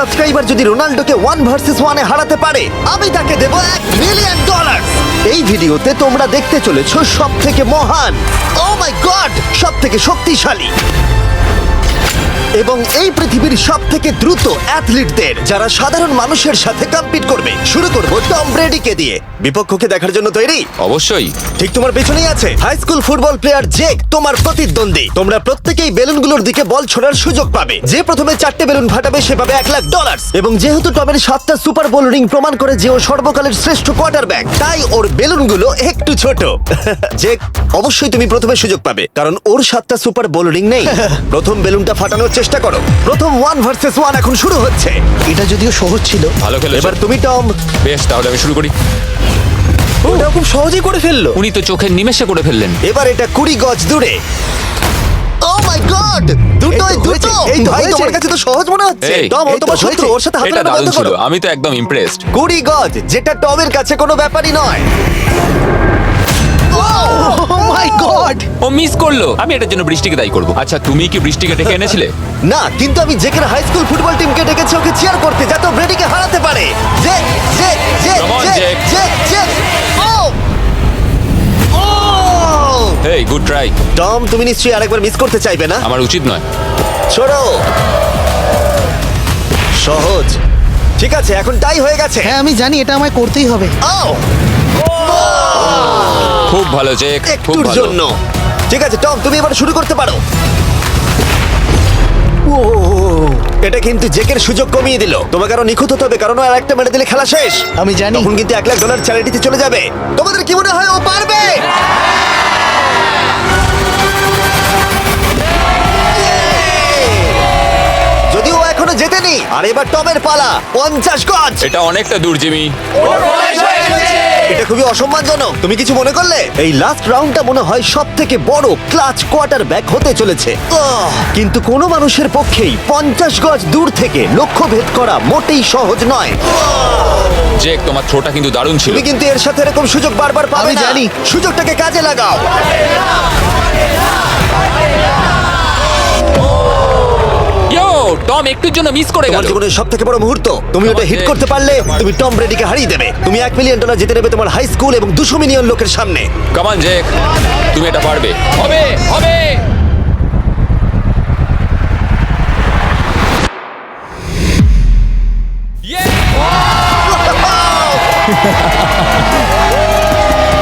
Subscriber যদি রোনাল্ডোকে 1 versus 1 এ হারাতে পারে, আমি তাকে দেব $1 মিলিয়ন। এই ভিডিওতে তোমরা দেখতে চলেছো সব থেকে মহান, ও মাই গড, সব থেকে শক্তিশালী এবং এই পৃথিবীর সব থেকে দ্রুত অ্যাথলিটদের, যারা সাধারণ মানুষের সাথে কম্পিট করবে। শুরু করবো টম ব্রেডিকে দিয়ে। বিপক্ষকে দেখার জন্য তৈরি? অবশ্যই। ঠিক তোমার পেছনেই আছে high school football player Jake, তোমার প্রতিদ্বন্দ্বী। তোমরা প্রত্যেকেই বেলুনগুলোর দিকে বল ছোড়ার সুযোগ পাবে। যে প্রথমে 4টে বেলুন ফাটাবে সে পাবে $1,00,000। এবং যেহেতু টমের 7টা সুপার বোল রিং প্রমাণ করে যে ও সর্বকালের শ্রেষ্ঠ কোয়ার্টারব্যাক, তাই ওর বেলুনগুলো একটু ছোট। জেক, অবশ্যই তুমি প্রথমে সুযোগ পাবে, কারণ ওর 7টা সুপার বোল রিং নেই। প্রথম বেলুনটা ফাটানোর চেষ্টা করো। প্রথম 1 ভার্সেস 1 এখন শুরু হচ্ছে। এটা যদিও সহজ ছিল। ভালো খেলেছো। এবার তুমি টম। বেশ, তাহলে আমি শুরু করি। ওটা খুব সহজেই করে ফেললো। উনি তো চোখের নিমেষে করে ফেললেন। এবার এটা 20 গজ দূরে। ও মাই গড, দুটোই দুটো। এই তো ভাই, হয়েছে। তোমার কাছে তো সহজ মনে হচ্ছে। এই, টম, ও এই তো তোমার শত্রু, হয়েছে। ওর সাথে হাত এটা মেলানো দারুণ বন্ধ ছিল, করো। আমি তো একদম ইমপ্রেসড। 20 গজ, যেটা টমের কাছে কোনো ব্যাপারই নয়। ও মাই গড! ও মিস করলো। আমি এটার জন্য বৃষ্টিকে দায়ী করব। আচ্ছা, তুমি কি বৃষ্টিকে ডেকে এনেছিলে? না, কিন্তু আমি জেকের হাই স্কুল ফুটবল টিমকে ডেকেছি ওকে চিয়ার করতে, যাতে ও ব্রেডিকে হারাতে পারে। Jay Jay Jay Come on, Jay Jake. Jay Jay. ও ও এই, গুড ট্রাই। টম, তুমি নিশ্চয়ই আরেকবার মিস করতে চাইবে না? আমার উচিত নয়। ছোড়ো। সহজ। ঠিক আছে, এখন টাই হয়ে গেছে। হ্যাঁ, আমি জানি এটা আমায় করতেই হবে। ও খুব ভালো জেক, খুব একটুর ভালো। জন্য। ঠিক আছে টম, তুমি এবার শুরু করতে পারো। ও, এটা কিন্তু জেকের সুযোগ কমিয়ে দিল। তোমাকে আরো নিখুঁত হতে হবে, কারণ আর একটা মেরে দিলে খেলা শেষ। আমি জানি। তখন কিন্তু $1,00,000 চ্যারিটিতে চলে যাবে। তোমাদের কি মনে হয় ও পারবে? যদিও ও এখনো জেতেনি। আর এবার টমের পালা। 50 গজ। এটা অনেকটা দূর, জিমি। এটা খুবই অসম্মানজনক। তুমি কিছু মনে করলে? এই লাস্ট রাউন্ডটা মনে হয় সব থেকে বড় ক্লাচ কোয়ার্টার ব্যাক হতে চলেছে। কিন্তু কোনো মানুষের পক্ষেই 50 গজ দূর থেকে লক্ষ্য ভেদ করা মোটেই সহজ নয়। জেক, তোমার থ্রোটা কিন্তু দারুণ ছিল। তুমি কিন্তু এর সাথে এরকম সুযোগ বারবার পাবে আমি না। জানি। সুযোগটাকে কাজে লাগাও। ইয়ো, টম একটুর জন্য মিস করে তোমার গেল। জীবনের সব থেকে বড় মুহূর্ত। তুমি ওটা হিট করতে পারলে তুমি টম ব্রেডিকে হারিয়ে দেবে। তুমি $1 মিলিয়ন জিতে নেবে তোমার হাই স্কুল এবং 200 মিলিয়ন লোকের সামনে। কাম অন জেক, তুমি এটা পারবে। হবে, হবে।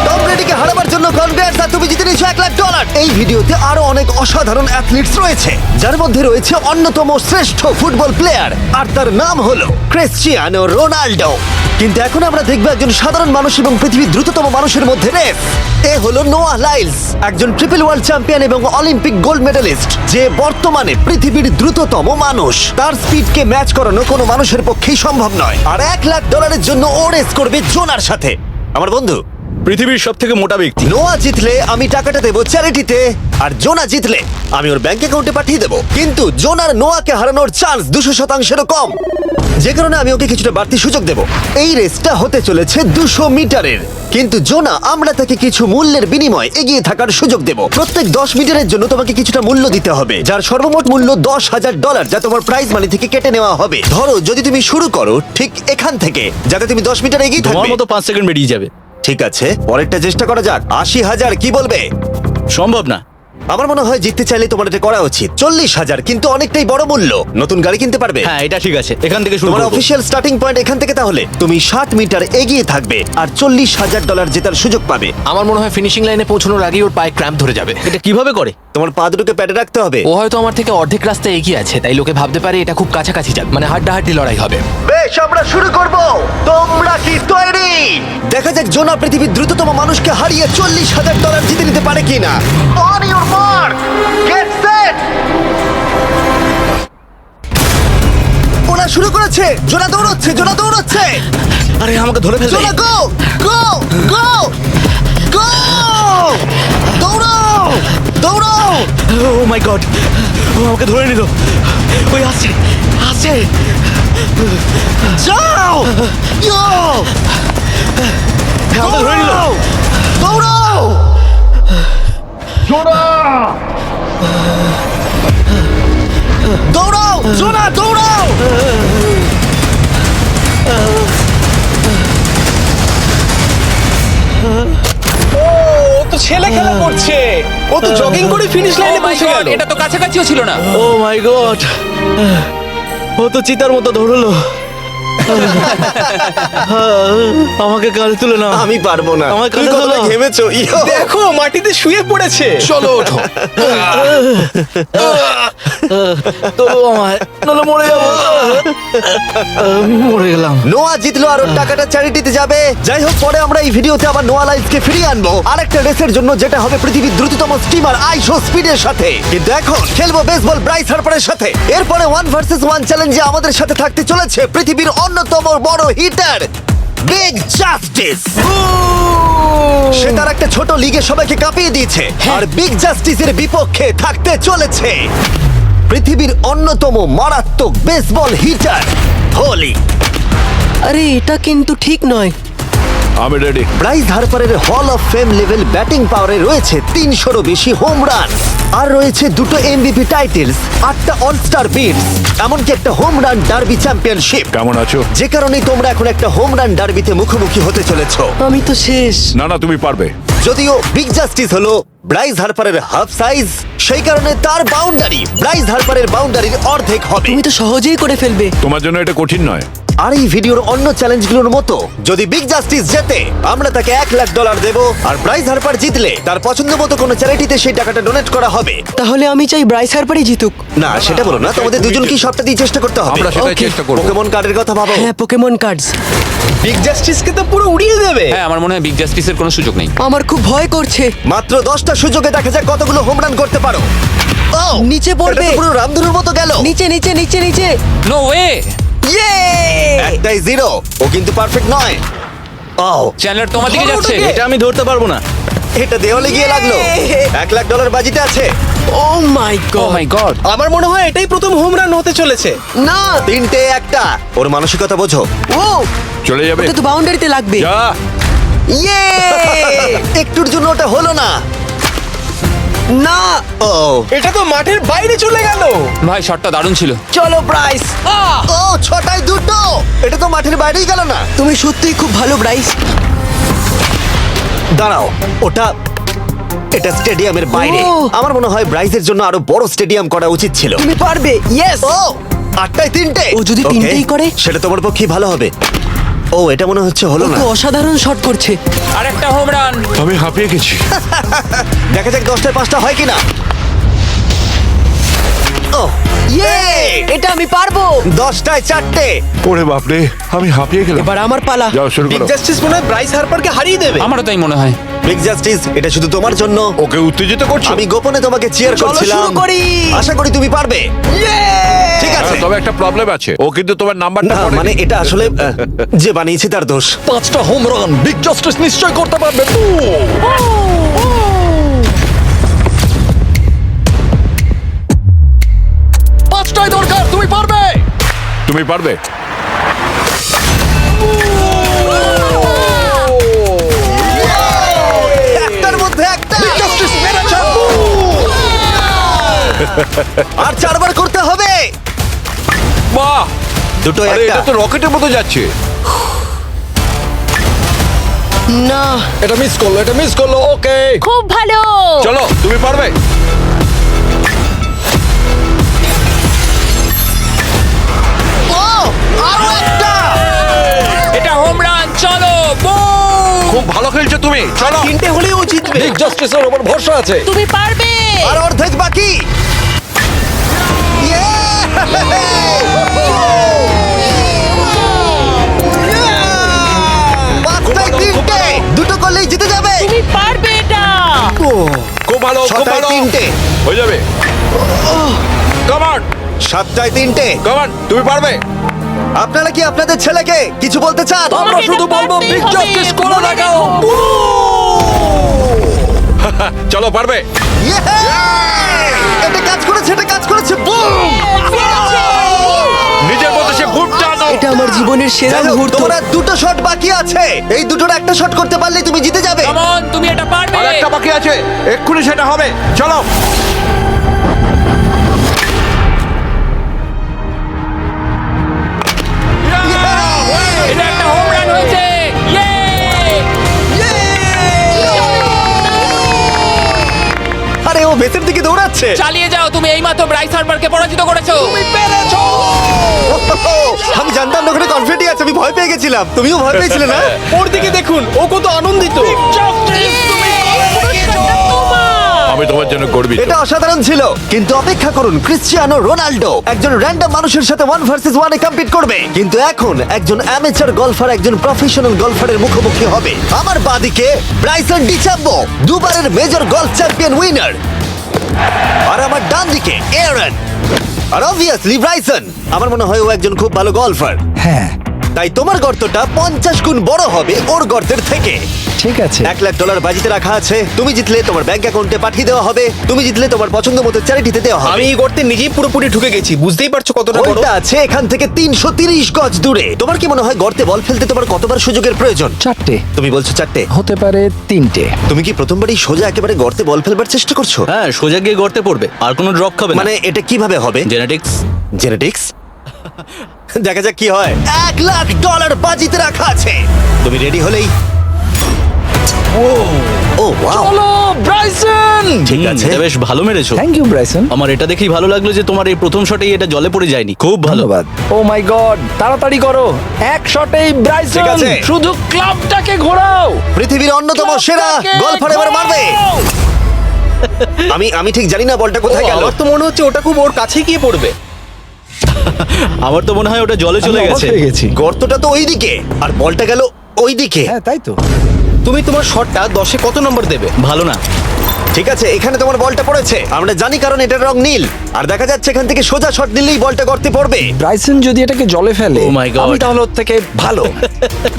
টম ব্রেডিকে হারাবার জন্য কনগ্রেটস, আর তুমি জিতে নিয়েছো $1,00,000। এই ভিডিওতে আরো অনেক অসাধারণ অ্যাথলিটস রয়েছে, যার মধ্যে রয়েছে অন্যতম শ্রেষ্ঠ ফুটবল প্লেয়ার, আর তার নাম হলো ক্রিশ্চিয়ানো রোনাল্ডো। কিন্তু এখন আমরা দেখব একজন সাধারণ মানুষ এবং পৃথিবীর দ্রুততম মানুষের মধ্যে রেস। এ হলো নোয়াহ লাইলস, একজন ট্রিপল ওয়ার্ল্ড চ্যাম্পিয়ন এবং অলিম্পিক গোল্ড মেডালিস্ট, যে বর্তমানে পৃথিবীর দ্রুততম মানুষ। তার স্পিডকে ম্যাচ করানো কোনো মানুষের পক্ষেই সম্ভব নয়। আর $1,00,000 জন্য ও রেস করবে জোনার সাথে, আমার বন্ধু। পৃথিবীর সব থেকে মোটা ব্যক্তি। নোয়া জিতলে আমি টাকাটা দেবো চ্যারিটিতে, আর জোনা জিতলে আমি ওর ব্যাংক অ্যাকাউন্টে পাঠিয়ে দেবো। কিন্তু জোনার নোয়াকে হারানোর চান্স 200%-এরও কম, যে কারণে আমি ওকে কিছুটা বাড়তি সুযোগ দেবো। এই রেসটা হতে চলেছে 200 মিটারের, কিন্তু জোনা, আমরা তাকে কিছু মূল্যের বিনিময়ে এগিয়ে থাকার সুযোগ দেব। প্রত্যেক 10 মিটারের জন্য তোমাকে কিছুটা মূল্য দিতে হবে, যার সর্বমোট মূল্য $10,000, যা তোমার প্রাইজ মানি থেকে কেটে নেওয়া হবে। ধরো যদি তুমি শুরু করো ঠিক এখান থেকে, যাতে তুমি 10 মিটার এগিয়ে তোমার থাকবে। মতো 5 সেকেন্ড বেরিয়ে যাবে। ঠিক আছে, পরেরটা চেষ্টা করা যাক। 80,000, কি বলবে? সম্ভব না। আমার মনে হয় জিততে চাইলে তোমার এটা করা উচিত। 40,000 কিন্তু অনেকটাই বড় মূল্য। নতুন গাড়ি কিনতে পারবে। হ্যাঁ, এটা ঠিক আছে, এখান থেকে শুরু তোমার করব। অফিসিয়াল স্টার্টিং পয়েন্ট এখান থেকে। তাহলে তুমি 60 মিটার এগিয়ে থাকবে আর $40,000 জেতার সুযোগ পাবে। আমার মনে হয় ফিনিশিং লাইনে পৌঁছানোর আগেই ওর পায়ে ক্র্যাম্প ধরে যাবে। এটা কিভাবে করে? তোমার পা দুটোকে প্যাডে রাখতে হবে। ও হয়তো আমার থেকে অর্ধেক রাস্তা এগিয়ে আছে, তাই লোকে ভাবতে পারে এটা খুব কাছাকাছি যাবে, মানে হাড্ডাহাড্ডি লড়াই হবে। বেশ, আমরা শুরু করব। তোমরা কি তৈরি? দেখা যাক জোনা পৃথিবীর দ্রুততম মানুষকে হারিয়ে $40,000 জিতে নিতে পারে কিনা। On your mark, get set. ওরা শুরু করেছে। জোনা দৌড়চ্ছে, জোনা দৌড়চ্ছে। আরে, আমাকে ধরে ফেলবে। জোনা গো গো গো গো! দৌড়াও দৌড়াও! ও মাই গড, ও আমাকে ধরে নিল। ওই আসছে, আসছে। যাও! ইয়ো! আমাকে ধরে নিল। দৌড়াও! দৌড়াও! জোনা দৌড়াও! ও তো জগিং করে ফিনিশ Oh লাইনে my পৌঁছে God, গেল। এটা তো কাছাকাছিও ছিল না। ও মাই গড, ও তো চিতার মতো ধরলো। আমাকে কাঁধে তুলে নাও। আমি পারবো না। আমার তুমি কাঁধে কতটা তোলো। ঘেমেছো ইয়ো। দেখো মাটিতে শুয়ে পড়েছে। চলো ওঠো। তো আমায় নলে মরে যাবো। মরে গেলাম। নোয়া জিতলো আর ওর টাকাটা চ্যারিটিতে যাবে। যাই হোক, পরে আমরা এই ভিডিওতে আবার নোয়া লাইফকে ফিরিয়ে আনবো আরেকটা রেসের জন্য, যেটা হবে পৃথিবীর দ্রুততম স্টিমার আইশো স্পিডের সাথে। কিন্তু এখন খেলবো বেসবল ব্রাইস হার্পারের সাথে। এরপরে 1 ভার্সেস 1 চ্যালেঞ্জে আমাদের সাথে থাকতে চলেছে পৃথিবীর অন্যতম বড় হিটার বিগ জাস্টিস। সে তার একটা ছোট লিগে সবাইকে কাঁপিয়ে দিয়েছে, আর বিগ জাস্টিসের বিপক্ষে থাকতে চলেছে পৃথিবীর অন্যতম মারাত্মক বেসবল হিটার হোলি। আরে এটা কিন্তু ঠিক নয়। আমি ready. Bryce হার্পারের hall of fame level batting পাওয়ারে রয়েছে 300রও বেশি হোম রান, আর রয়েছে 2টো এমভিপি টাইটেলস, 8টা অলস্টার বিটস, এমনকি একটা হোম রান ডার্বি চ্যাম্পিয়নশিপ। কেমন আছো? যে কারণে তোমরা এখন একটা হোম রান ডার্বিতে মুখোমুখি হতে চলেছো। আমি তো শেষ। না না, তুমি পারবে। যদিও বিগ জাস্টিস হলো ব্রাইস হার্পারের হাফ সাইজ, সেই কারণে তার বাউন্ডারি ব্রাইস হার্পারের বাউন্ডারির অর্ধেক হবে। তুমি তো সহজেই করে ফেলবে। তোমার জন্য এটা কঠিন নয়। আর এই ভিডিওর অন্য চ্যালেঞ্জগুলোর মতো যদি বিগ জাস্টিস জেতে আমরা তাকে $1,00,000 দেব, আর ব্রাইস হার্পার জিতলে তার পছন্দ মতো কোনো চ্যারিটিতে সেই টাকাটা ডোনেট করা হবে। তাহলে আমি চাই ব্রাইস হার্পারই জিতুক। না, সেটা বলো না, তোমাদের দুজনকেই সবটা দিয়ে চেষ্টা করতে হবে। আমরা সেটাই চেষ্টা করবো। পোকেমন কার্ডের কথা ভাবো। হ্যাঁ, পোকেমন কার্ডস। বিগ জাস্টিসকে তো পুরো উড়িয়ে দেবে। হ্যাঁ, আমার মনে হয় বিগ জাস্টিসের কোনো সুযোগ নেই। আমার খুব ভয় করছে। মাত্র 10টা সুযোগে দেখা যাক কতগুলো হোম রান করতে পারো। ও, নিচে পড়বে। এটা তো পুরো রামধনুর মতো গেল। নিচে নিচে নিচে নিচে। No way. ইয়ে! একটাই জিরো, ও কিন্তু পারফেক্ট নয়। ও, চ্যানেলার তোমার দিকে যাচ্ছে। এটা আমি ধরতে পারবো না। এটা দেওয়ালে গিয়ে লাগলো। $1,00,000 বাজিতে আছে। ও মাই ও গড। মাই গড। আমার মনে হয় এটাই প্রথম হোম রান হতে চলেছে। না। 3টে একটা। ওর মানসিকতা বোঝো। ও, চলে যাবে। ওটা তো বাউন্ডারিতে লাগবে। যা। ইয়ে! একটুর জন্য ওটা হলো না। না। ও, এটা তো মাঠের বাইরে চলে গেল। ভাই শটটা দারুণ ছিল। চলো ব্রাইস। ও, 6টায় 2টো। এটা তো মাঠের বাইরেই গেল না। তুমি সত্যিই খুব ভালো ব্রাইস। দাঁড়াও, এটা স্টেডিয়ামের বাইরে। ও। আমার মনে হয় ব্রাইজের জন্য আরো বড় স্টেডিয়াম করা উচিত ছিল। তুমি পারবে। ইয়েস। ও, 8টায় 3টে। ও যদি Okay, তিনটেই করে? সেটা তোমার পক্ষে ভালো হবে। ও, এটা মনে হচ্ছে হলো ও না। তো অসাধারণ শট করছে। আরেকটা হোম রান। আমি হাঁপিয়ে গেছি। দেখা যাক 10টায় 5টা হয় কিনা। ও, ইয়ে! এটা আমি পারবো। 10টায় 4টে। ওরে বাপরে, আমি হাঁপিয়ে গেলাম। এবার আমার পালা। যাও শুরু বিগ করো। জাস্টিস মনে হয় ব্রাইস হার্পারকে হারিয়ে দেবে। আমারও তাই মনে হয়। বিগ জাস্টিস, এটা শুধু তোমার জন্য। ওকে উত্তেজিত করছো? আমি গোপনে তোমাকে চিয়ার চলো করছিলাম। শুরু করি। আশা করি তুমি পারবে। ঠিক আছে। তবে একটা প্রবলেম আছে, ও কিন্তু তোমার নাম্বারটা না, মানে এটা আসলে যে বানিয়েছে তার দোষ। 5টা হোম রান বিগ জাস্টিস নিশ্চয় করতে পারবে। পাঁচটাই দরকার, তুমি পারবে। তুমি পারবে। একটার মধ্যে একটা। আর 4বার করতে হবে। বাহ, দুটো আরে একটা। এটা তো রকেটের মতো যাচ্ছে। না। এটা মিস করলো। ওকে, খুব ভালো। চলো তুমি পারবে। ও, আরো একটা। এটা হোম রান। চলো বুম। খুব ভালো খেলছো তুমি, চলো। 3টে হলেও ও জিতবে। বিগ জাস্টিসের উপর ভরসা আছে। তুমি পারবে। আর অর্ধেক বাকি। Yeah! পাঁচটায় 3টে। দুটো করলেই জিতে যাবে। তুমি পারবে এটা। খুব ভালো, খুব 6টায় ভালো। 3টে। হয়ে যাবে। কামান, 7টায় 3টে। কামান, তুমি পারবে। আপনারা কি আপনাদের ছেলেকে কিছু বলতে চান? আমরা শুধু বলবো বিগ জাস্টিস করো না কেন। চলো পারবে। Yeah! এটা কাজ করেছে, এটা কাজ করেছে। বুম! নিজের মধ্যে সে খুব টানো। এটা আমার জীবনের সেরা যাই হোক, মুহূর্ত। তোমার আর 2টো শট বাকি আছে। এই দুটোর একটা শট করতে পারলে তুমি জিতে যাবে। কাম অন, তুমি এটা পারবে। আর একটা বাকি আছে, এক্ষুনি সেটা হবে। চলো। এটা একটা হোম রান হয়েছে। ইয়ে! রেসের দিকে দৌড়াচ্ছে। চালিয়ে যাও, তুমি এইমাত্র ব্রাইস হার্বারকে পরাজিত করেছো। আমি জানতাম না ওখানে কনফিডেন্ট আছে, আমি ভয় পেয়ে গেছিলাম। তুমিও ভয় পেয়েছিলে না? ওর দিকে দেখুন, ও কত আনন্দিত। আমি তোমার জন্য গর্বিত। এটা অসাধারণ ছিল, কিন্তু অপেক্ষা করুন, ক্রিশ্চিয়ানো রোনাল্ডো একজন র্যান্ডম মানুষের সাথে 1 ভার্সেস 1 এ কম্পিট করবে, কিন্তু এখন একজন অ্যামেচার গলফার একজন প্রফেশনাল গলফারের মুখোমুখি হবে। আমার বাদিকে ব্রাইসন ডিচাম্বো, দুবারের মেজর গলফ চ্যাম্পিয়ন উইনার, আর আমার ডান দিকে এরন। আর অবভিয়াসলি ব্রাইসন, আমার মনে হয় ও একজন খুব ভালো গলফার। হ্যাঁ, তাই তোমার গর্তটা 50 গুণ বড় হবে ওর গর্তের থেকে। ঠিক আছে। $1,00,000 বাজিতে রাখা আছে। তুমি জিতলে তোমার ব্যাংক অ্যাকাউন্টে পাঠিয়ে দেওয়া হবে, তুমি জিতলে তোমার পছন্দ মতো চ্যারিটিতে দেওয়া হবে। আমি এই গর্তে নিজেই পুরোপুরি ঢুকে গেছি, বুঝতেই পারছো কতটা বড়। ওটা আছে এখান থেকে 330 গজ দূরে। তোমার কি মনে হয় গর্তে বল ফেলতে তোমার কতবার সুযোগের প্রয়োজন? 4টে তুমি বলছো 4টে, হতে পারে 3টে। তুমি কি প্রথমবারই সোজা একেবারে গর্তে বল ফেলবার চেষ্টা করছো? হ্যাঁ, সোজা গিয়ে গর্তে পড়বে, আর কোনো ড্রপ খাবে না। মানে এটা কিভাবে হবে? জেনেটিক্স। জেনেটিক্স? দেখা যাক কি হয়। $1,00,000 বাজিতে রাখা আছে। তুমি রেডি হলেই ও ওয়াও, ব্রাইসন! ঠিক আছে। এটা বেশ ভালো মেরেছো। Thank you Bryson. আমার এটা দেখেই ভালো লাগলো যে তোমার এই প্রথম শটেই এটা জলে পড়ে যায়নি। খুব ভালো। ধন্যবাদ। ও মাই গড, তাড়াতাড়ি করো, এক শটেই ব্রাইসন। ঠিক আছে। শুধু ক্লাবটাকে ঘোরাও। পৃথিবীর অন্যতম সেরা গলফার এবার মারবে। আমি ঠিক জানি না বলটা কোথায় গেল। আমার তো মনে হচ্ছে ওটা খুব ওর কাছেই গিয়ে পড়বে। আমার তো মনে হয় ওটা জলে চলে আমি অবাক গেছে। হয়ে গেছি। গর্তটা তো ওইদিকে আর বলটা গেল ওইদিকে। হ্যাঁ, তাই তো। তুমি তোমার শটটা 10-এ কত নম্বর দেবে? ভালো না। ঠিক আছে, এখানে তোমার বলটা পড়েছে, আমরা জানি কারণ এটার রং নীল। আর দেখা যাচ্ছে এখান থেকে সোজা শট নিলেই বলটা গর্তে পড়বে। ব্রাইসন যদি এটাকে জলে ফেলে, Oh my God. আমি তাহলে ওর থেকে ভালো।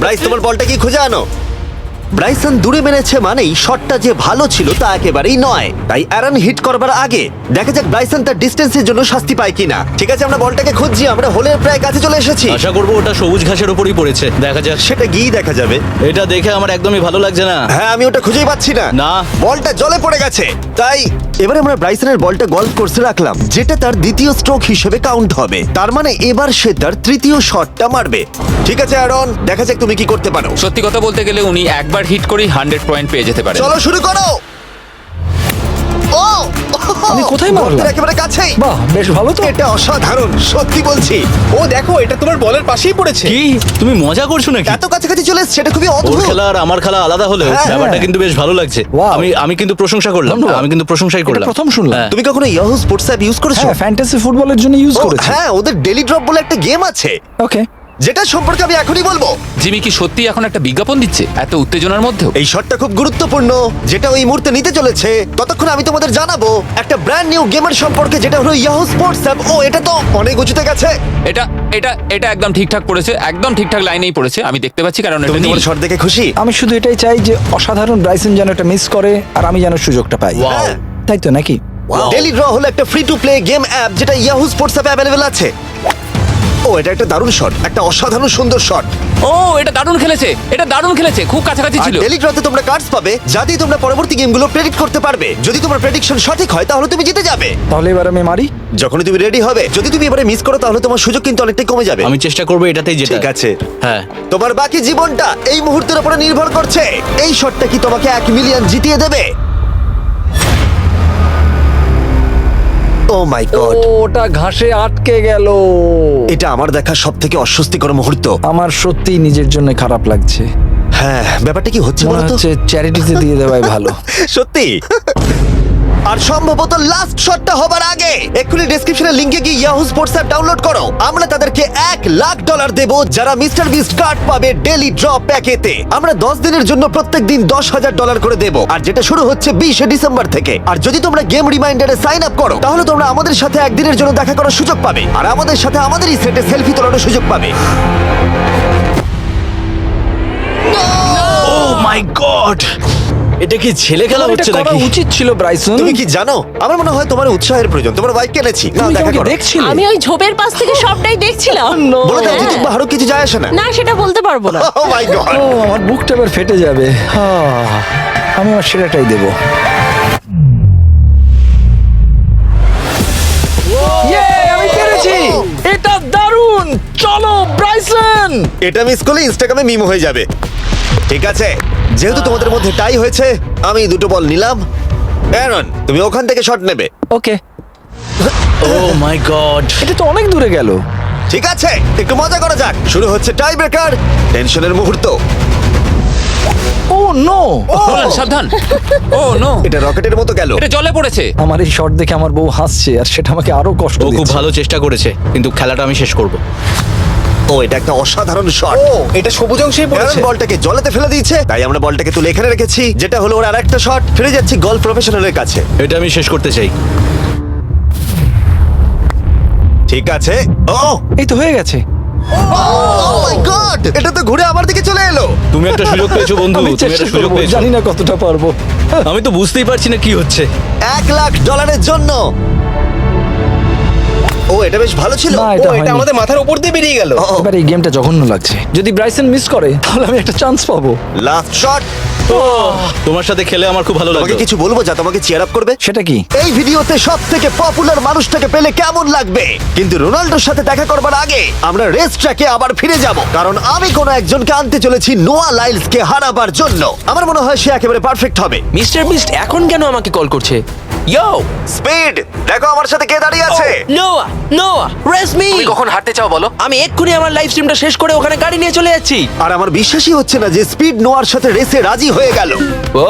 ব্রাইস, তোমার বলটা কি খুঁজে আনো। ব্রাইসন দূরে মেরেছে মানেই শটটা যে ভালো ছিল তা একেবারেই নয়। তাই অ্যারন হিট করবার আগে দেখা যাক ব্রাইসন তার ডিস্টেন্সের জন্য শাস্তি পায় কিনা। ঠিক আছে, আমরা বলটাকে খুঁজছি, আমরা হোলের প্রায় কাছে চলে এসেছি। আশা করবো ওটা সবুজ ঘাসের উপরই পড়েছে। দেখা যাক। সেটা গিয়ে দেখা যাবে। এটা দেখে আমার একদমই ভালো লাগছে না। হ্যাঁ, আমি ওটা খুঁজেই পাচ্ছি না। না। বলটা জলে পড়ে গেছে। তাই এবারে আমরা ব্রাইসনের বলটা গলফ কোর্সে রাখলাম, যেটা তার দ্বিতীয় স্ট্রোক হিসেবে কাউন্ট হবে। তার মানে এবার সে তার তৃতীয় শটটা মারবে। ঠিক আছে অ্যারন, দেখা যাক তুমি কি করতে পারো। সত্যি কথা বলতে গেলে উনি একবার হিট করেই 100 পয়েন্ট পেয়ে যেতে পারেন। চলো শুরু করো। ও আমি কোথায় মারলাম? গর্তের একেবারে কাছেই। বাহ, বেশ ভালো তো। এটা অসাধারণ, সত্যি বলছি। ও দেখো, এটা তোমার বলের পাশেই পড়েছে। কি তুমি মজা করছো নাকি? এত কাছাকাছি চলে এসেছে, এটা খুবই ওর অদ্ভুত। খেলা আর আমার খেলা আলাদা হলেও হ্যাঁ, ব্যাপারটা হ্যাঁ। কিন্তু বেশ ভালো লাগছে। Wow. আমি কিন্তু প্রশংসা করলাম। ধন্যবাদ। আমি কিন্তু প্রশংসাই এটা করলাম। প্রথম শুনলাম। হ্যাঁ। তুমি কখনো ইয়াহু স্পোর্টস অ্যাপ ইউজ করেছো? হ্যাঁ, ফ্যান্টাসি ফুটবলের জন্য ইউজ ও, করেছি। হ্যাঁ, ওদের ডেলি ড্রপ বলে একটা গেম আছে, ওকে। যেটা সম্পর্কে আমি এখনই বলবো। জিমি কি সত্যি এখন একটা বিজ্ঞাপন দিচ্ছে এত উত্তেজনার মধ্যেও? এই শটটা খুব গুরুত্বপূর্ণ, যেটা ওই মুহূর্তে নিতে চলেছে। ততক্ষণ আমি তোমাদের জানাবো একটা ব্র্যান্ড নিউ গেমের সম্পর্কে, যেটা হলো ইয়াহু স্পোর্টস অ্যাপ। ও, এটা তো অনেক উঁচুতে গেছে। এটা এটা এটা একদম ঠিকঠাক পড়েছে, একদম ঠিকঠাক লাইনেই পড়েছে। আমি দেখতে পাচ্ছি কারণ এটা তুমি নীল। তোমার শট দেখে খুশি? আমি শুধু এটাই চাই যে অসাধারণ ব্রাইসন যেন এটা মিস করে আর আমি যেন সুযোগটা পাই। হ্যাঁ। তাই তো নাকি? ডেলি ড্র হলো একটা free to play game app, যেটা ইয়াহু স্পোর্টস অ্যাপে অ্যাভেলেবল আছে। ও, এটা একটা দারুণ শট, একটা অসাধারণ সুন্দর শট। ও, এটা দারুণ খেলেছে, এটা দারুণ খেলেছে, খুব কাছাকাছি আর ছিল। ডেলি ড্রতে তোমরা কার্ডস পাবে, যা দিয়ে তোমরা পরবর্তী গেমগুলো প্রেডিক্ট করতে পারবে। যদি তোমার প্রেডিকশন সঠিক হয় তাহলে তুমি জিতে যাবে। তাহলে এবার আমি মারি। যখনই তুমি রেডি হবে, যদি তুমি এবারে মিস করো তাহলে তোমার সুযোগ কিন্তু অনেকটাই কমে যাবে। আমি চেষ্টা করবো এটাতেই যেটা। ঠিক আছে, হ্যাঁ। তোমার বাকি জীবনটা এই মুহূর্তের উপরে নির্ভর করছে। এই শটটা কি তোমাকে 1 মিলিয়ন জিতিয়ে দেবে? ও মাই গড, ওটা ঘাসে আটকে গেল। এটা আমার দেখা সবথেকে অস্বস্তিকর মুহূর্ত। আমার সত্যিই নিজের জন্য খারাপ লাগছে। হ্যাঁ, ব্যাপারটা কি হচ্ছে মনে বলো তো? হচ্ছে চ্যারিটিতে দিয়ে দেওয়াই ভালো। সত্যি। আর সম্ভবত লাস্ট শটটা হবার আগে এক্ষুনি ডেসক্রিপশনের লিংকে গিয়ে ইয়াহু স্পোর্টস অ্যাপ ডাউনলোড করো। আমরা তাদেরকে $1,00,000 দেব যারা মিস্টার বিস্ট কার্ড পাবে ডেলি ড্র প্যাকেতে। আমরা 10 দিনের জন্য প্রত্যেক দিন $10,000 করে দেব, আর যেটা শুরু হচ্ছে 20শে ডিসেম্বর থেকে। আর যদি তোমরা গেম রিমাইন্ডারে সাইন আপ করো তাহলে তোমরা আমাদের সাথে একদিনের জন্য দেখা করার সুযোগ পাবে, আর আমাদের সাথে আমাদেরই সেটে সেলফি তোলার সুযোগ পাবে। ও মাই গড, এটা কি ছেলে খেলা তোমার এটা হচ্ছে করা নাকি? উচিত ছিল ব্রাইসন। তুমি কি জানো, আমার মনে হয় তোমার উৎসাহের প্রয়োজন। তোমার বাইক কিনেছি, না তুমি দেখা আমাকে করো। দেখছিলে? আমি ওই ঝোপের পাশ থেকে সবটাই দেখছিলাম। বলে দাও জিতুক বা হারুক, কিছু যায় আসে না। না, সেটা বলতে পারবো না। ও মাই গড, ও, আমার বুকটা এবার ফেটে যাবে। আমি আমার সেরাটাই দেব। আমি পেরেছি। এটা দারুণ। চলো ব্রাইসন। এটা মিস করলে ইনস্টাগ্রামে মিম হয়ে যাবে। ঠিক আছে, যেহেতু তোমাদের মধ্যে টাই হয়েছে, আমি 2টো বল নিলাম অ্যারন, তুমি ওখান থেকে শট নেবে। ওকে, ও মাই গড। এটা তো অনেক দূরে গেল। ঠিক আছে, একটু মজা করা যাক। শুরু হচ্ছে টাই ব্রেকার, টেনশনের মুহূর্ত। ও নো, নোলান, সাবধান। ও নো, এটা রকেটের মতো গেল। এটা জলে পড়েছে। আমার এই শট দেখে আমার বউ হাসছে আর সেটা আমাকে আরো কষ্ট ও খুব দিচ্ছে। ভালো চেষ্টা করেছে, কিন্তু খেলাটা আমি শেষ করব। ও, এটা একটা অসাধারণ শট। ও এটা সবুজ অংশেই অ্যারন পড়েছে। বলটাকে জলেতে ফেলে দিয়েছে, তাই আমরা বলটাকে তুলে এখানে রেখেছি, যেটা হলো ওর আরেকটা শট। ফিরে যাচ্ছি গলফ প্রফেশনালের কাছে। এটা আমি শেষ করতে চাই। ঠিক আছে। ও এই তো হয়ে গেছে। মাই গড, এটা তো ঘুরে আমার দিকে চলে এলো। তুমি একটা সুযোগ পেয়েছো বন্ধু, আমি তুমি চেষ্টা একটা সুযোগ করবো, পেয়েছো। জানি না কতটা পারবো। আমি তো বুঝতেই পারছি না কি হচ্ছে। $1,00,000 জন্য। ও, এটা বেশ ভালো ছিল। না, ও এটা এটা হয়নি। আমাদের মাথার উপর দিয়ে বেরিয়ে গেল। ও, এবার এই গেমটা জঘন্য লাগছে। যদি ব্রাইসন মিস করে তাহলে আমি একটা চান্স পাবো। Last shot. তোমার সাথে খেলে আমার খুব ভালো তোমাকে লাগলো। কিছু বলবো যা তোমাকে চিয়ার আপ করবে? সেটা কি? এই ভিডিওতে সব থেকে পপুলার মানুষটাকে পেলে কেমন লাগবে? কিন্তু রোনাল্ডোর সাথে দেখা করবার আগে আমরা রেস ট্র্যাকে আবার ফিরে যাব, কারণ আমি কোনো একজনকে আনতে চলেছি নোয়া লাইলসকে হারাবার জন্য। আমার মনে হয় সে একেবারে পারফেক্ট হবে। মিস্টার বিস্ট এখন কেন আমাকে কল করছে? ইয়ো, স্পিড, দেখো আমার সাথে কে দাঁড়িয়ে আছে। নোয়া, নোয়া, রেস মি। তুমি কখন হাঁটতে চাও বলো? আমি এক্ষুনি আমার লাইভ স্ট্রিমটা শেষ করে ওখানে গাড়ি নিয়ে চলে যাচ্ছি। আর আমার বিশ্বাসই হচ্ছে না যে স্পিড নোয়ার সাথে রেসে রাজি হয়ে গেল। ও,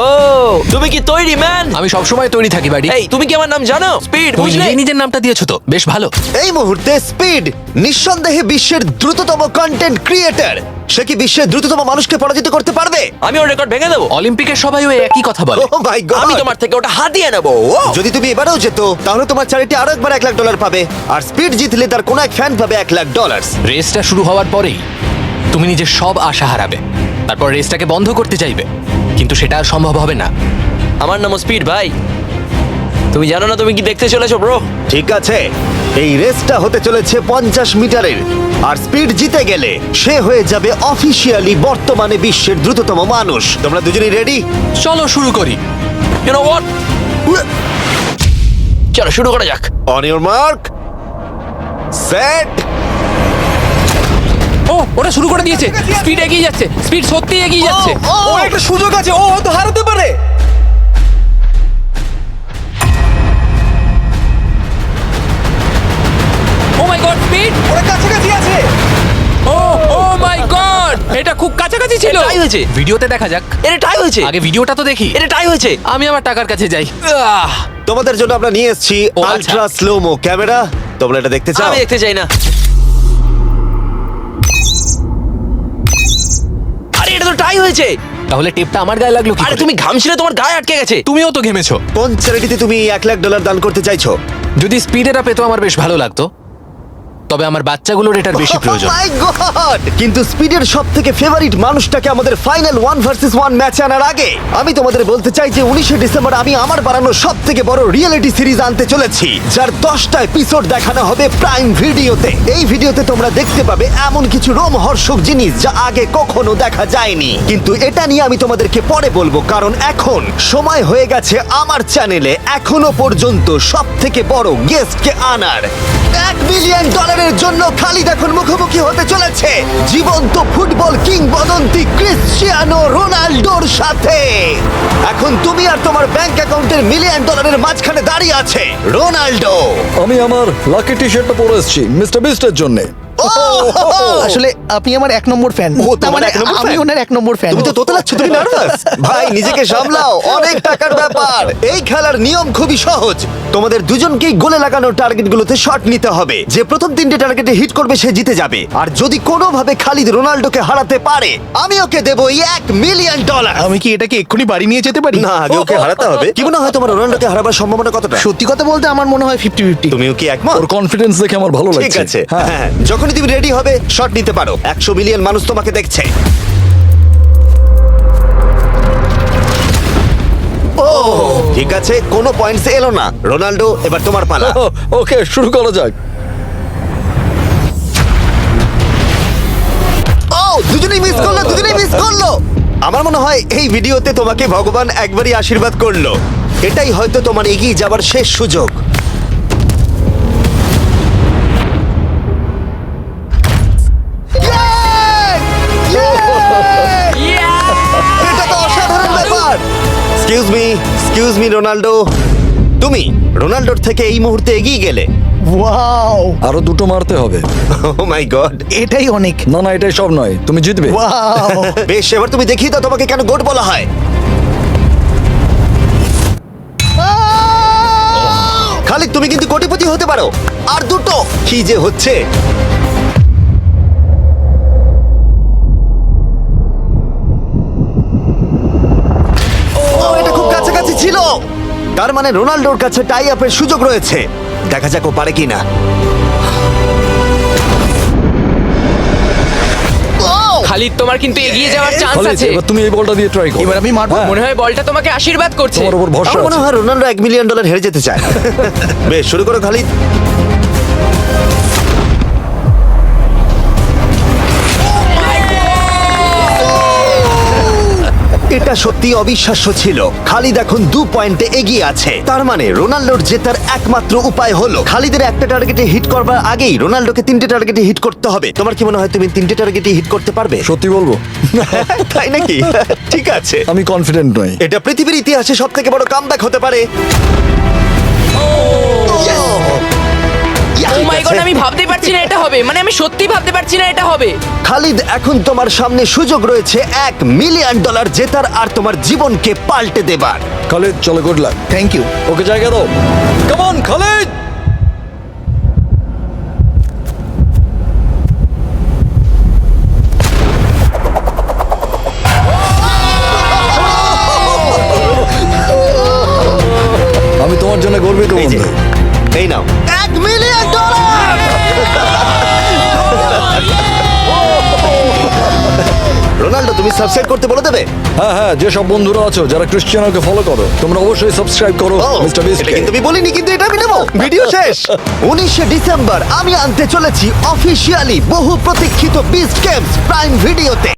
তুমি কি তৈরি ম্যান? আমি সব সময় তৈরি থাকি বাড়ি। এই, তুমি কি আমার নাম জানো? স্পিড, বুঝলে? বুঝলে? নিজের নামটা দিয়েছো তো, বেশ ভালো। এই মুহূর্তে স্পিড নিঃসন্দেহে বিশ্বের দ্রুততম কন্টেন্ট ক্রিয়েটর। সে কি বিশ্বের দ্রুততম মানুষকে পরাজিত করতে পারবে? আমি ওর রেকর্ড ভেঙে দেবো। অলিম্পিকের সবাই ওই একই কথা বলে। Oh my God! আমি তোমার থেকে ওটা হাতিয়ে নেবো। যদি তুমি এবারেও যেত তাহলে তোমার চ্যারিটি আরো একবার $1,00,000 পাবে, আর স্পিড জিতলে তার কোনো এক ফ্যান পাবে $1,00,000। রেসটা শুরু হওয়ার পরেই তুমি নিজের সব আশা হারাবে, তারপর রেসটাকে বন্ধ করতে চাইবে, কিন্তু সেটা আর সম্ভব হবে না। আমার নাম স্পিড ভাই, তুমি জানো না তুমি কি দেখতে চলেছো ব্রো? ঠিক আছে, এই রেসটা হতে চলেছে 50 মিটারের, আর স্পিড জিতে গেলে সে হয়ে যাবে অফিসিয়ালি বর্তমানে বিশ্বের দ্রুততম মানুষ। তোমরা দুজনেই রেডি? চলো শুরু করি। ইউ নো হোয়াট, চলো শুরু করা যাক। On your mark, set. ও, ওটা শুরু করে দিয়েছে। স্পিড এগিয়ে যাচ্ছে, স্পিড সত্যি এগিয়ে যাচ্ছে। ও একটা সুযোগ আছে, ও হয়তো হারাতে পারে। ও মাই গড, স্পিড! ওরা কাছাকাছি আছে। ও, ও মাই গড, এটা খুব কাছাকাছি ছিল। টাই হয়েছে, ভিডিওতে দেখা যাক। এটা টাই হয়েছে, আগে ভিডিওটা তো দেখি। এটা টাই হয়েছে, আমি আমার টাকার কাছে যাই। তোমাদের জন্য আমরা নিয়ে এসেছি ও, আচ্ছা। Ultra slomo camera. তোমরা এটা দেখতে চাও? আমি দেখতে চাই না। আরে এটা তো টাই হয়েছে। তাহলে টেপটা আমার গায়ে লাগলো কি? আরে তুমি ঘামছিলে, তোমার গায়ে আটকে গেছে। তুমিও তো ঘেমেছো। কোন চ্যারিটিতে তুমি $1,00,000 দান করতে চাইছো? যদি স্পিডেরা পেতো আমার বেশ ভালো লাগতো, তবে আমার বাচ্চাগুলোর এটার বেশি প্রয়োজন। Oh my God! কিন্তু স্পিডের সবথেকে ফেভারিট মানুষটাকে আমাদের ফাইনাল 1 ভার্সেস 1 ম্যাচে আনার আগে আমি তোমাদের বলতে চাই যে 19শে ডিসেম্বর আমি আমার বানানো সবথেকে বড় রিয়েলিটি সিরিজ আনতে চলেছি, যার 10টা এপিসোড দেখানো হবে প্রাইম ভিডিওতে। এই ভিডিওতে তোমরা দেখতে পাবে এমন কিছু রোমহর্ষক জিনিস যা আগে কখনো দেখা যায়নি, কিন্তু এটা নিয়ে আমি তোমাদেরকে পরে বলবো, কারণ এখন সময় হয়ে গেছে আমার চ্যানেলে এখনো পর্যন্ত সবথেকে বড় গেস্টকে আনার। $1 মিলিয়ন জন্য খালিদ এখন মুখোমুখি হতে চলেছে জীবন্ত ফুটবল কিংবদন্তি ক্রিশ্চিয়ানো রোনাল্ডোর সাথে। এখন তুমি আর তোমার ব্যাংক অ্যাকাউন্টের $1 মিলিয়ন মাঝখানে দাঁড়িয়ে আছে রোনাল্ডো। আমি আমার লাকি টি শার্টটা পরে এসেছি মিস্টার বিস্টের জন্য। আসলে আপনি আমার 1 নম্বর ফ্যান। ও, তোমার এক নম্বর আমি fan? ওনার 1 নম্বর ফ্যান। তুমি তো তোতলাচ্ছ, তুমি নার্ভাস। ভাই নিজেকে সামলাও, অনেক টাকার ব্যাপার। এই খেলার নিয়ম খুবই সহজ। তোমাদের দুজনকেই গোলে লাগানো টার্গেটগুলোতে শট নিতে হবে। যে প্রথম 3টে টার্গেটে হিট করবে সে জিতে যাবে, আর যদি কোনোভাবে খালিদ রোনাল্ডোকে হারাতে পারে আমি ওকে দেবো $1 মিলিয়ন। আমি কি এটাকে এক্ষুনি বাড়ি নিয়ে যেতে পারি? না, আগে ওকে হারাতে হবে। কি মনে হয় তোমার রোনাল্ডোকে হারাবার সম্ভাবনা কতটা? সত্যি কথা বলতে আমার মনে হয় 50-50। তুমিও কি একমত? ওর কনফিডেন্স দেখে আমার ভালো লাগছে। ঠিক আছে, হ্যাঁ, যখনই তুমি রেডি হবে শট নিতে পারো। 100 মিলিয়ন মানুষ তোমাকে দেখছে। ও, ঠিক আছে, কোনো পয়েন্টস এলো না। রোনাল্ডো, এবার তোমার পালা। ওকে, শুরু করা যাক। ও, দুজনেই মিস করলো, দুজনেই মিস করলো। আমার মনে হয় এই ভিডিওতে তোমাকে ভগবান একবারই আশীর্বাদ করলো। এটাই হয়তো তোমার এগিয়ে যাবার শেষ সুযোগ। এটা তো অসাধারণ ব্যাপার। এক্সকিউজ মি রোনাল্ডো, রোনাল্ডোর থেকে এই মুহূর্তে এগিয়ে গেলে ওয়াও, আরো দুটো মারতে হবে। ও মাই গড। এটাই অনেক। না না, এটাই সব নয়, তুমি জিতবে। ওয়াও, বেশ, এবার তুমি দেখিয়ে দাও তোমাকে কেন গোট বলা হয়। খালিদ, তুমি কিন্তু কোটিপতি হতে পারো। আর দুটো। কি যে হচ্ছে। ও, এটা খুব কাছাকাছি ছিল। তার মানে রোনাল্ডোর কাছে টাই আপের সুযোগ রয়েছে। দেখা যাক ও পারে কিনা। খালিদ, তোমার কিন্তু এগিয়ে যাওয়ার চান্স খালিদ, আছে। এবার তুমি এই বলটা দিয়ে ট্রাই করো। এবার আমি মারবো। হ্যাঁ, মনে হয় বলটা তোমাকে আশীর্বাদ করছে। তোমার উপর ভরসা আমার মনে আছে। হয় রোনাল্ডো $1 মিলিয়ন হেরে যেতে চায়। বেশ, শুরু করো খালিদ। এটা সত্যি অবিশ্বাস্য ছিল। খালিদ এখন 2 পয়েন্টে এগিয়ে আছে। তার মানে রোনাল্ডোর জেতার একমাত্র উপায় হলো খালিদের একটা টার্গেটে হিট করবার আগেই রোনাল্ডোকে 3টে টার্গেটে হিট করতে হবে। তোমার কি মনে হয় তুমি 3টে টার্গেটে হিট করতে পারবে? সত্যি বলবো, তাই নাকি? ঠিক আছে। আমি কনফিডেন্ট নই। এটা পৃথিবীর ইতিহাসে সবথেকে বড় কামব্যাক হতে পারে। ও মাই গড, আমি ভাবতে পারছি না এটা হবে। মানে আমি সত্যি ভাবতে পারছি না এটা হবে। খালিদ, এখন তোমার সামনে সুযোগ রয়েছে $1 মিলিয়ন জেতার আর তোমার জীবনকে পাল্টে দেবার। খালিদ, চলো, গুড লাক। Thank you. ওকে জায়গা দাও। Come on Khalid. আমি তোমার জন্য গর্বিত এই যে, বন্ধু। এই নাও $1 মিলিয়ন। রোনাল্ডো, তুমি সাবস্ক্রাইব করতে বলে দেবে? হ্যাঁ হ্যাঁ, যে সব বন্ধুরা আছো যারা ক্রিশ্চিয়ানোকে ফলো করো, তোমরা অবশ্যই সাবস্ক্রাইব করো ও, মিস্টার বিস্ট। এটা কিন্তু আমি বলিনি, কিন্তু এটা আমি নেবো। ভিডিও শেষ। 19শে ডিসেম্বর আমি আনতে চলেছি অফিসিয়ালি বহু প্রতীক্ষিত বিস্ট গেমস প্রাইম ভিডিওতে।